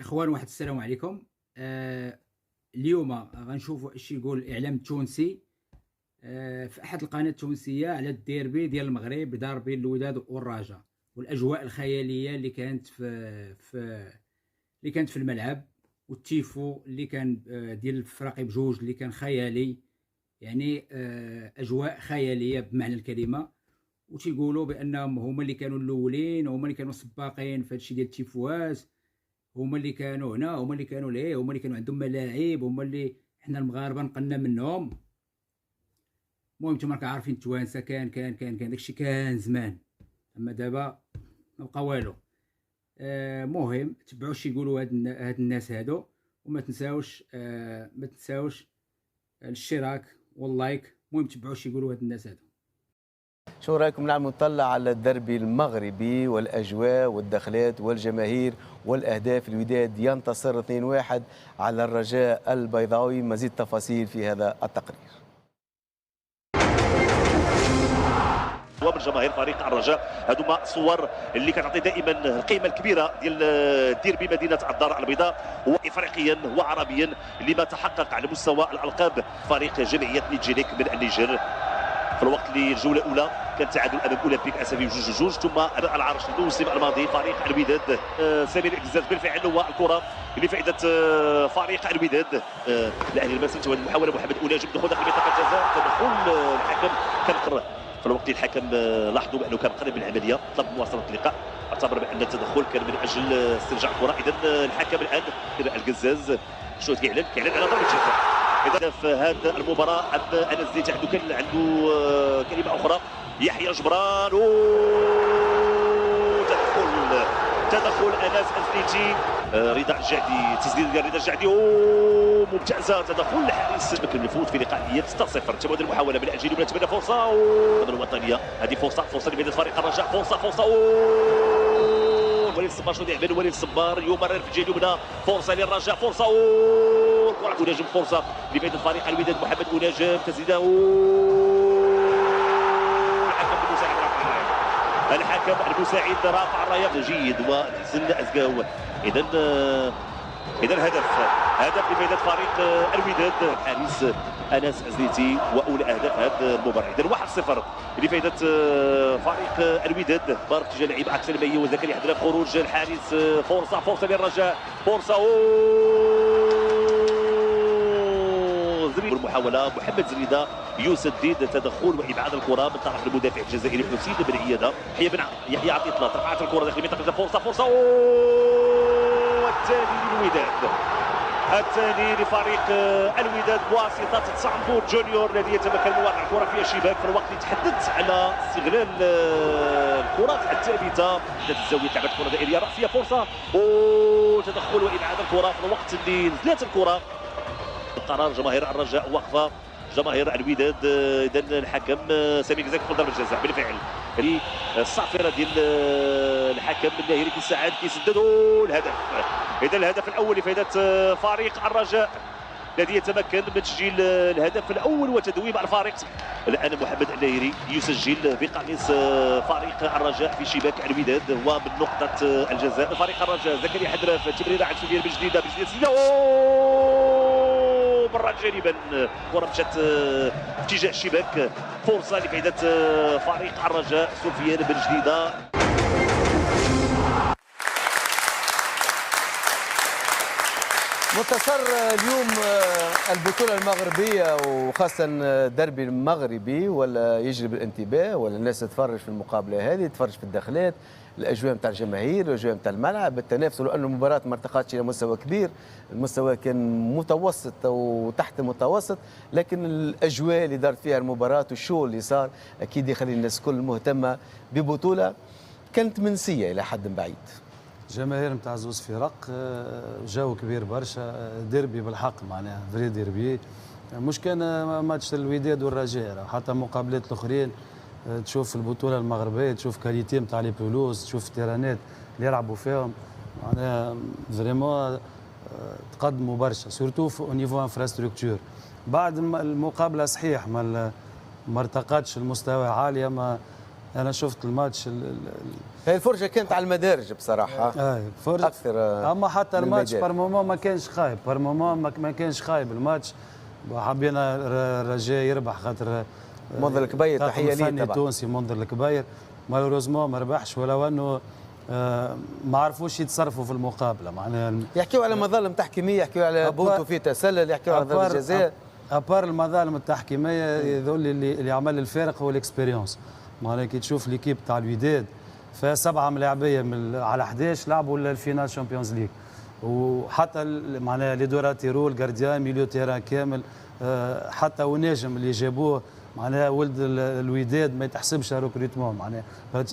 اخوان، واحد السلام عليكم. اليوم غنشوفوا اش يقول الاعلام التونسي في احد القنوات التونسيه على الديربي ديال المغرب، ديربي الوداد والرجاء، والاجواء الخياليه في اللي كانت في الملعب، والتيفو اللي كان ديال الفرق بجوج اللي كان خيالي. يعني اجواء خياليه بمعنى الكلمه. وتيقولوا بانهم هما اللي كانوا الاولين، هما اللي كانوا سباقين في هادشي ديال التيفوات، هما اللي كانوا هنا، هما اللي كانوا ليه، هما اللي كانوا عندهم ملاعب، هما اللي حنا المغاربه نقلنا منهم. المهم نتوما راكم عارفين التوانسه كان داكشي كان زمان، اما دابا ما بقى والو. مهم تبعوا اش يقولوا هاد الناس هادو، وما تنساوش ما تنساوش الاشتراك واللايك. المهم تبعوا اش يقولوا هاد الناس هادو. شو رايكم نعمل نطلع على الدربي المغربي والاجواء والدخلات والجماهير والاهداف؟ الوداد ينتصر 2-1 على الرجاء البيضاوي. مزيد تفاصيل في هذا التقرير. ومن جماهير فريق الرجاء، هذوما صور اللي كتعطي دائما القيمه الكبيره ديال الديربي مدينه الدار البيضاء، هو افريقيا وعربيا لما تحقق على مستوى الالقاب فريق جمعيه نيجيريك من النيجر. في الوقت اللي الجوله الاولى كان تعادل امام اولمبيك اسفي 2-2، ثم العرش الموسم الماضي فريق الوداد سمير القزاز بالفعل هو الكره لفائده فريق الوداد. الاهلي المصري وهذه المحاوله محمد أوناجم دخول داخل منطقه الجزاء، تدخل الحكم كان قرر. في الوقت اللي الحكم لاحظوا بانه كان قريب من العمليه، طلب مواصله اللقاء، اعتبر بان التدخل كان من اجل استرجاع الكره. اذا الحكم الان القزاز شو كيعلن على ضربه جزاء. اذا في هذه المباراه انس زيت عنده كلمه اخرى. يحيى جبران تدخل انس الزيتي. رضا الجعدي، تسديد ديال رضا الجعدي ممتازه. تدخل الحارس يمكن الفوز في لقاء الاياب 6-0. تبادل المحاوله من اجل نتمنى فرصه الوطنيه. هذه فرصه لبدايه فريق الرجاء. فرصه وليد الصبار شنو يعمل؟ وليد الصبار يمرر في الجهه اليمنى. فرصه للرجاء، فرصه كره أوناجم، فرصه لبدايه فريق الوداد. محمد أوناجم تسديده. الحكم المساعد رافع الرايه جيد وحسن ازكاو. اذا هدف لفائده فريق الوداد. حارس انس الزيتي واولى اهداف هذه المباراه. اذا 1-0 لفائده فريق الوداد. بارك اتجاه لعيب عكس المي وزكريا حضر خروج الحارس. فرصه للرجاء، فرصه المحاوله. محمد زريده يسدد، تدخل وابعاد الكره من طرف المدافع الجزائري حسين بن عياده. يحيى عطيه اطلاق، رفعت الكره داخل منطقه. فرصه والثاني للوداد، الثاني لفريق الوداد بواسطه تسامبو جونيور الذي يتمكن من وضع الكره في الشباك. في الوقت اللي تحدثت على استغلال الكرات الثابته، بدات الزاويه لعبت كره دائريه راسيه. فرصه وتدخل وابعاد الكره في الوقت اللي نزلت الكره. قرار جماهير الرجاء واقفه، جماهير الوداد. اذا الحكم سمير كزاك يدخل ضربه جزاء بالفعل. الصافره ديال الحكم الناهري كيساعد كيسددوا الهدف. اذا الهدف الاول لفائده فريق الرجاء الذي يتمكن من تسجيل الهدف الاول وتدويب الفارق. الان محمد الناهري يسجل بقميص فريق الرجاء في شباك الوداد ومن نقطه الجزاء فريق الرجاء. زكريا حدرف تمريره عند سفيان بجديده مرة جانبا، الكرة مشات في اتجاه الشباك. فرصة لفائدة فريق الرجاء. سفيان بن جديدة. متصر اليوم البطولة المغربية وخاصة الدربي المغربي ولا يجلب الانتباه، ولا الناس تتفرج في المقابلة هذه، تتفرج في الدخلات، الاجواء نتاع الجماهير، الاجواء نتاع الملعب، التنافس. لو انه المباراة ما ارتقتش الى مستوى كبير، المستوى كان متوسط وتحت المتوسط، لكن الاجواء اللي دارت فيها المباراة والشو اللي صار اكيد يخلي الناس كل مهتمة ببطولة كانت منسية الى حد بعيد. جماهير نتاع زوز فرق، جو كبير برشا، ديربي بالحق معناها فري ديربي. مش كان ماتش الوداد والرجاء، حتى مقابلات الاخرين تشوف البطوله المغربيه، تشوف كاليتي نتاع لي بولوز، تشوف التيرانات اللي يلعبوا فيهم، معناها فريمون تقدموا برشا سورتو او نيفو انفراستركتور. بعد المقابله صحيح ما ارتقتش المستوى عاليه، ما انا شفت الماتش هي الفرجه كانت على المدارج بصراحه. فرجه اكثر. اما حتى الماتش بار مومون ما كانش خايب، بار مومون ما كانش خايب الماتش. حبينا الرجاء يربح خاطر منذر الكبير، تحيه ليه طبعا تونسي منذر الكبير. مالوروزمون ما ربحش، ولو انه ما عرفوش يتصرفوا في المقابله معناها. يحكيوا على مظالم تحكيميه، يحكيوا على بوتو في تسلل، يحكيوا على ضربه جزاء. ابار المظالم التحكيميه يظل اللي عمل الفارق هو الاكسبيريونس. معناها كي تشوف ليكيب تاع الوداد فيها 7 ملاعبيه من على 11 لعبوا الفينال شامبيونز ليغ، وحتى معناها لي دورا تيرول جارديان ميليو تيران كامل، حتى ونجم اللي جابوه معناها ولد الوداد ما يتحسبش ريكروتمون، معناها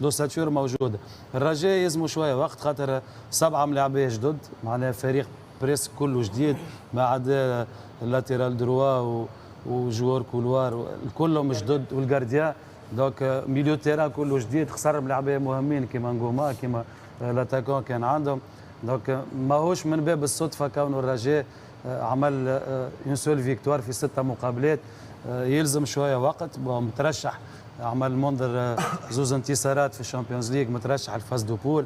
لوساتور موجوده. الرجاء يلزموا شويه وقت خاطر 7 ملاعبيه جدد، معناها فريق بريس كله جديد ما عدا اللاتيرال دروا وجوار كولوار كلهم جدد والجارديان. دونك ميليو تيران كله جديد، خسر ملاعبيه مهمين كيما نجوما كيما لاتاكون كان عندهم. دونك ماهوش من باب الصدفه كونه الرجاء عمل اون سول فيكتوار في 6 مقابلات. يلزم شويه وقت، مترشح عمل منذر 2 انتصارات في الشامبيونز ليغ، مترشح الفاز دو بول.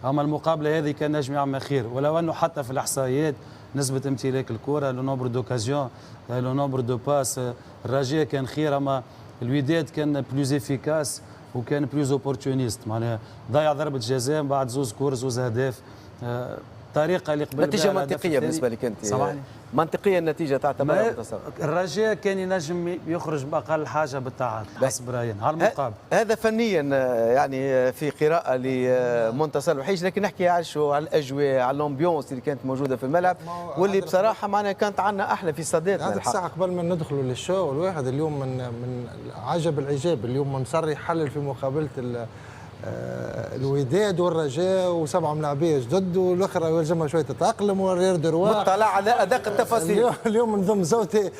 اما المقابله هذه كان نجم يعمل خير، ولو انه حتى في الاحصائيات نسبه امتلاك الكره، لو نومبر دوكازيون، لو نومبر دو باس، الرجاء كان خير، اما الوداد كان بلوز افيكاس وكان بلوز اوبورتونيست، معناها ضيع ضربه جزاء بعد 2 كور 2 اهداف. الطريقه اللي قبل نتيجه منطقيه بالنسبه لك انت؟ سامحني، منطقيه النتيجه تعتبرها منتصر؟ الرجاء كان ينجم يخرج باقل حاجه بالتعادل حسب راينا على المقابل. هذا فنيا يعني في قراءه لمنتصر الوحيش، لكن نحكي على شو، على الاجواء، على الامبيونس اللي كانت موجوده في الملعب، واللي بصراحه معناها كانت عندنا احلى في صداتنا. هذا الساعه قبل ما ندخلوا للشو، الواحد اليوم من عجب العجاب اليوم منصري يحلل في مقابله الوداد والرجاء و7 ملاعبيه جدد، والاخرى يلزمها شويه تتاقلم ورير دروا. مطلع على ادق التفاصيل. اليوم نضم زوتي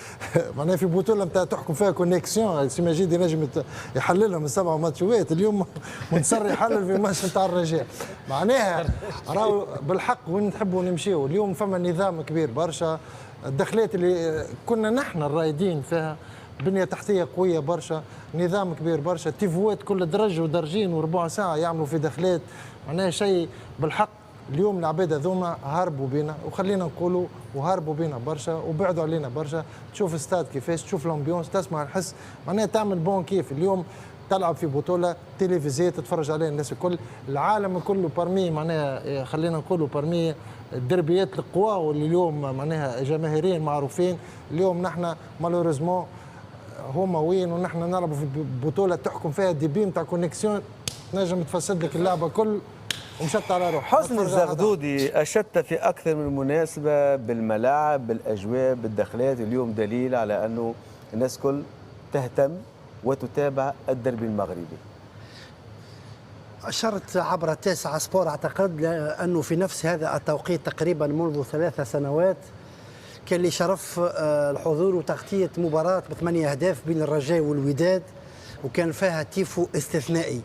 معناها في بطوله نتاع تحكم فيها كونيكسيون، سي مجيد ينجم يحللها من 7 ماتشات، اليوم منصر يحلل في ماتش نتاع الرجاء. معناها راهو بالحق وين نحبوا نمشيو. اليوم فما نظام كبير برشا، الدخلات اللي كنا نحن الرايدين فيها، بنيه تحتيه قويه برشا، نظام كبير برشا، تيفوات كل درج ودرجين وربع ساعه يعملوا في دخلات، معناها شيء بالحق. اليوم العباد هذوما هربوا بينا، وخلينا نقولوا وهربوا بينا برشا وبعدوا علينا برشا. تشوف استاد كيفاش، تشوف الامبيونس، تسمع الحس، معناها تعمل بون كيف. اليوم تلعب في بطوله تلفزيونيه تتفرج عليها الناس الكل، العالم كله برمي، معناها خلينا نقولوا برمي الدربيات القوى، واللي اليوم معناها جماهيريا معروفين. اليوم نحن مالوريزمون هما وين ونحن نلعبوا في بطوله تحكم فيها دي بي نتاع كونيكسيون، نجم تفسد لك اللعبه كل ومشت على روح. حسن الزغدودي اشدت في اكثر من مناسبه بالملاعب، بالاجواء، بالدخلات، اليوم دليل على انه الناس كل تهتم وتتابع الدربي المغربي. أشرت عبر 9 سبور أعتقد أنه في نفس هذا التوقيت تقريبا منذ 3 سنوات كان لي شرف الحضور وتغطية مباراة ب8 أهداف بين الرجاء والوداد، وكان فيها تيفو استثنائي.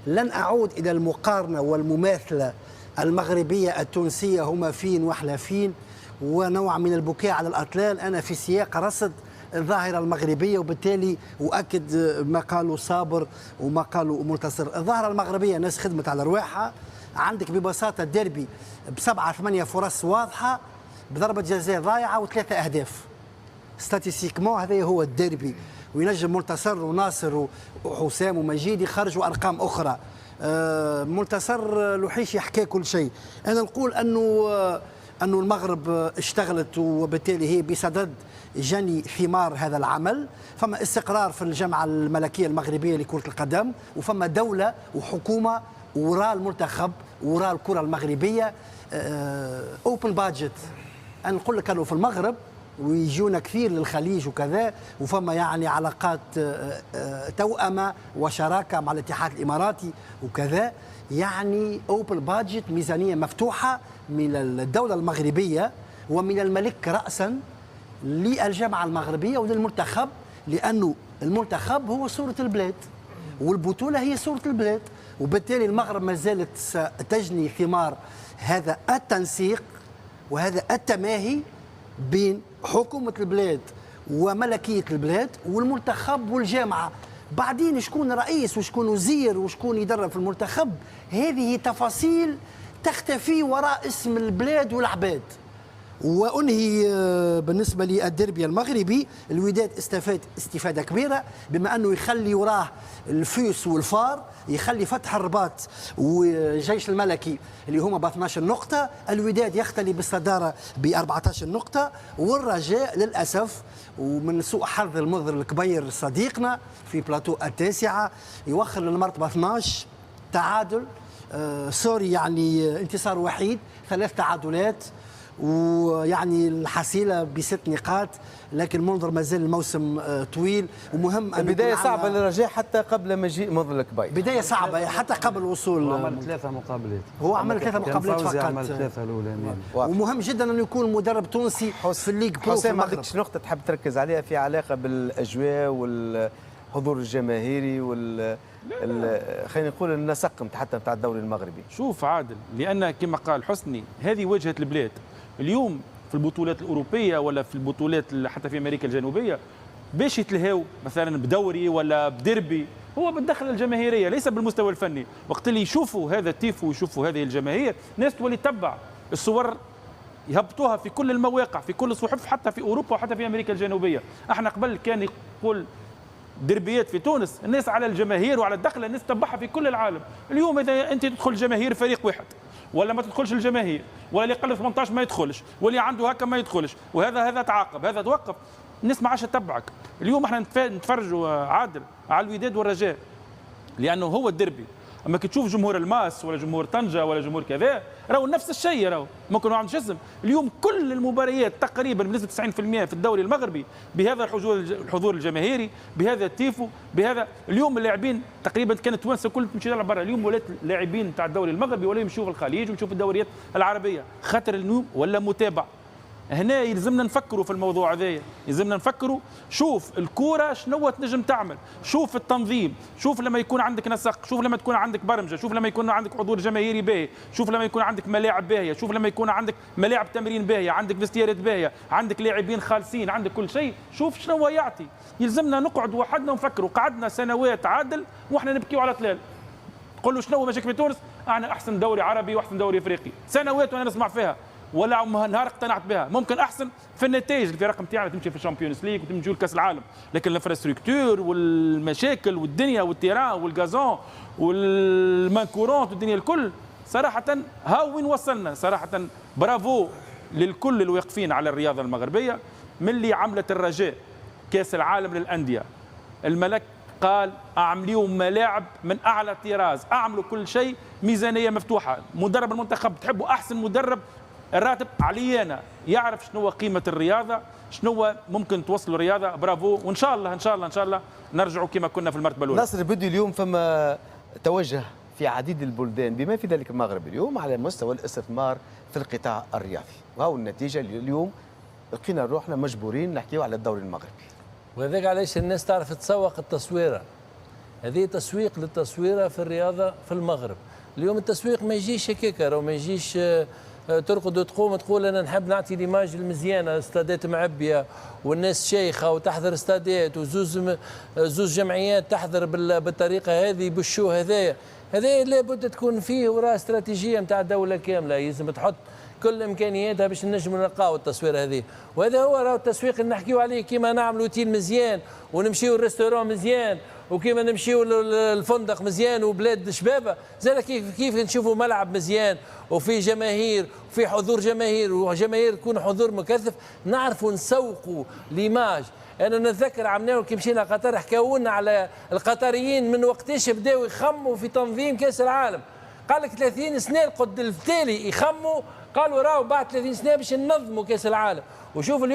لن أعود إلى المقارنة والمماثلة المغربية التونسية، هما فين وإحنا فين، ونوع من البكاء على الأطلال. أنا في سياق رصد الظاهرة المغربية، وبالتالي أؤكد ما قالوا صابر وما قالوا منتصر. الظاهرة المغربية ناس خدمت على رواحها. عندك ببساطة الديربي ب7 8 فرص واضحة، بضربة جزاء ضايعة و3 أهداف. ستاتيستيكمون هذا هو الديربي، وينجم منتصر وناصر وحسام ومجيد يخرجوا أرقام أخرى. منتصر الوحيش يحكي كل شيء. أنا نقول أنه المغرب اشتغلت، وبالتالي هي بصدد جني ثمار هذا العمل. فما استقرار في الجامعة الملكية المغربية لكرة القدم، وفما دولة وحكومة وراء المنتخب وراء الكرة المغربية. اوبن بادجت. أنا نقول لك كانوا في المغرب ويجونا كثير للخليج وكذا، وفما يعني علاقات توأمة وشراكة مع الاتحاد الإماراتي وكذا، يعني اوبن بادجت، ميزانية مفتوحة من الدولة المغربية ومن الملك رأسا للجامعة المغربية وللمنتخب، لأنه المنتخب هو صورة البلاد والبطولة هي صورة البلاد. وبالتالي المغرب ما زالت ستجني ثمار هذا التنسيق وهذا التماهي بين حكومة البلاد وملكية البلاد والمنتخب والجامعة. بعدين شكون رئيس وشكون وزير وشكون يدرب في المنتخب، هذه تفاصيل تختفي وراء اسم البلاد والعباد. وانهي بالنسبه للديربي المغربي، الوداد استفاد استفاده كبيره بما انه يخلي وراه الفيس والفار، يخلي فتح الرباط والجيش الملكي اللي هما ب 12 نقطه، الوداد يختلي بالصداره ب 14 نقطه، والرجاء للاسف ومن سوء حظ المظهر الكبير صديقنا في بلاطو التاسعه يوخر للمرتبه 12 تعادل، سوري يعني انتصار وحيد، 3 تعادلات، ويعني الحصيله ب6 نقاط، لكن المنظر مازال الموسم طويل ومهم ان بدايه صعبه للرجاء حتى قبل مجيء منظر الكبير. بدايه صعبه حتى قبل الوصول. هو عمل 3 مقابلات، هو عمل 3 مقابلات فقط، عمل 3 الاولانيين. ومهم جدا انه يكون مدرب تونسي في الليج برو. حسام، ما عندكش نقطه تحب تركز عليها في علاقه بالاجواء والحضور الجماهيري خلينا نقول النسق حتى نتاع الدوري المغربي؟ شوف عادل، لان كما قال حسني هذه وجهه البلاد اليوم في البطولات الاوروبيه ولا في البطولات حتى في امريكا الجنوبيه، باش يتلهاو مثلا بدوري ولا بديربي هو بالدخل الجماهيريه ليس بالمستوى الفني. وقت اللي يشوفوا هذا التيفو ويشوفوا هذه الجماهير، ناس تولي تتبع الصور يهبطوها في كل المواقع في كل الصحف حتى في اوروبا وحتى في امريكا الجنوبيه. احنا قبل كان يقول دربيات في تونس الناس على الجماهير وعلى الدخل، الناس تتبعها في كل العالم. اليوم اذا انت تدخل جماهير فريق واحد ولا ما تدخلش الجماهير، ولا اللي قل 18 ما يدخلش، واللي عنده هكا ما يدخلش، وهذا تعاقب، هذا توقف، الناس ما عادش تتبعك. اليوم احنا نتفرجوا عادل على الوداد والرجاء لانه هو الدربي. اما كي تشوف جمهور الماس ولا جمهور طنجه ولا جمهور كذا، راهو نفس الشيء، راهو ممكن ما عندوش اسم. اليوم كل المباريات تقريبا بنسبه 90% في الدوري المغربي بهذا الحضور الجماهيري، بهذا التيفو، بهذا. اليوم اللاعبين تقريبا كانت توانسه كل تمشي تلعب برا، اليوم ولات اللاعبين تاع الدوري المغربي ولا يمشوا في الخليج ويمشوا في الدوريات العربيه، خاطر اليوم ولا متابع. هنا يلزمنا نفكروا في الموضوع هذايا، يلزمنا نفكروا. شوف الكوره شنو تنجم تعمل، شوف التنظيم، شوف لما يكون عندك نسق، شوف لما تكون عندك برمجه، شوف لما يكون عندك حضور جماهيري باهي، شوف لما يكون عندك ملاعب باهيه، شوف لما يكون عندك ملاعب تمرين باهيه، عندك فيستيرات باهيه، عندك لاعبين خالصين، عندك كل شيء. شوف شنو يعطي. يلزمنا نقعد وحدنا ونفكروا. قعدنا سنوات عادل واحنا نبكيو على طلال. قول له شنو مشاكل في تونس؟ احنا احسن دوري عربي واحسن دوري افريقي، سنوات وانا نسمع فيها ولا نهار اقتنعت بها. ممكن احسن في النتائج، الفرق نتاعنا تمشي في الشامبيونز ليج وتمشي لكاس العالم، لكن الانفراستركتور والمشاكل والدنيا والتيران والغازون والمانكورونت والدنيا الكل صراحه ها وين وصلنا. صراحه برافو للكل الواقفين على الرياضه المغربيه. من اللي عملت الرجاء كاس العالم للانديه، الملك قال اعملوا ملاعب من اعلى طراز، اعملوا كل شيء، ميزانيه مفتوحه، مدرب المنتخب تحبوا احسن مدرب، الراتب علي انا، يعرف شنو قيمه الرياضه، شنو ممكن توصلوا الرياضه. برافو، وان شاء الله ان شاء الله ان شاء الله نرجعوا كما كنا في المرتبه الاولى. ناصر بدو، اليوم فما توجه في عديد البلدان بما في ذلك المغرب اليوم على مستوى الاستثمار في القطاع الرياضي، وهو النتيجه اليوم لقينا روحنا مجبورين نحكيو على الدوري المغربي. وهذاك علاش الناس تعرف تسوق التصويره. هذه تسويق للتصويره في الرياضه في المغرب. اليوم التسويق ما يجيش هكاك، راهو ما يجيش ترقد وتقوم تقول انا نحب نعطي ليماج المزيانه، استادات معبيه والناس شيخه وتحضر استادات وزوز جمعيات تحضر بالطريقه هذه بالشو هذايا. هذا لابد تكون فيه وراء استراتيجيه نتاع دوله كامله، يلزم تحط كل امكانياتها باش نجموا نلقاو التصوير هذه. وهذا هو راهو التسويق اللي نحكيو عليه، كيما نعملوا اوتيل مزيان ونمشيو الريستورون مزيان وكيما نمشيو الفندق مزيان وبلاد شبابه، زاد كيف نشوفوا ملعب مزيان وفي جماهير وفي حضور جماهير وجماهير يكون حضور مكثف، نعرفوا نسوقوا ليماج. انا نتذكر عملناو كي مشينا قطر حكاو لنا على القطريين من وقتاش بداوا يخموا في تنظيم كاس العالم. قال لك 30 سنه القد التالي يخموا، قالوا راهو بعد 30 سنه باش ننظموا كاس العالم. وشوف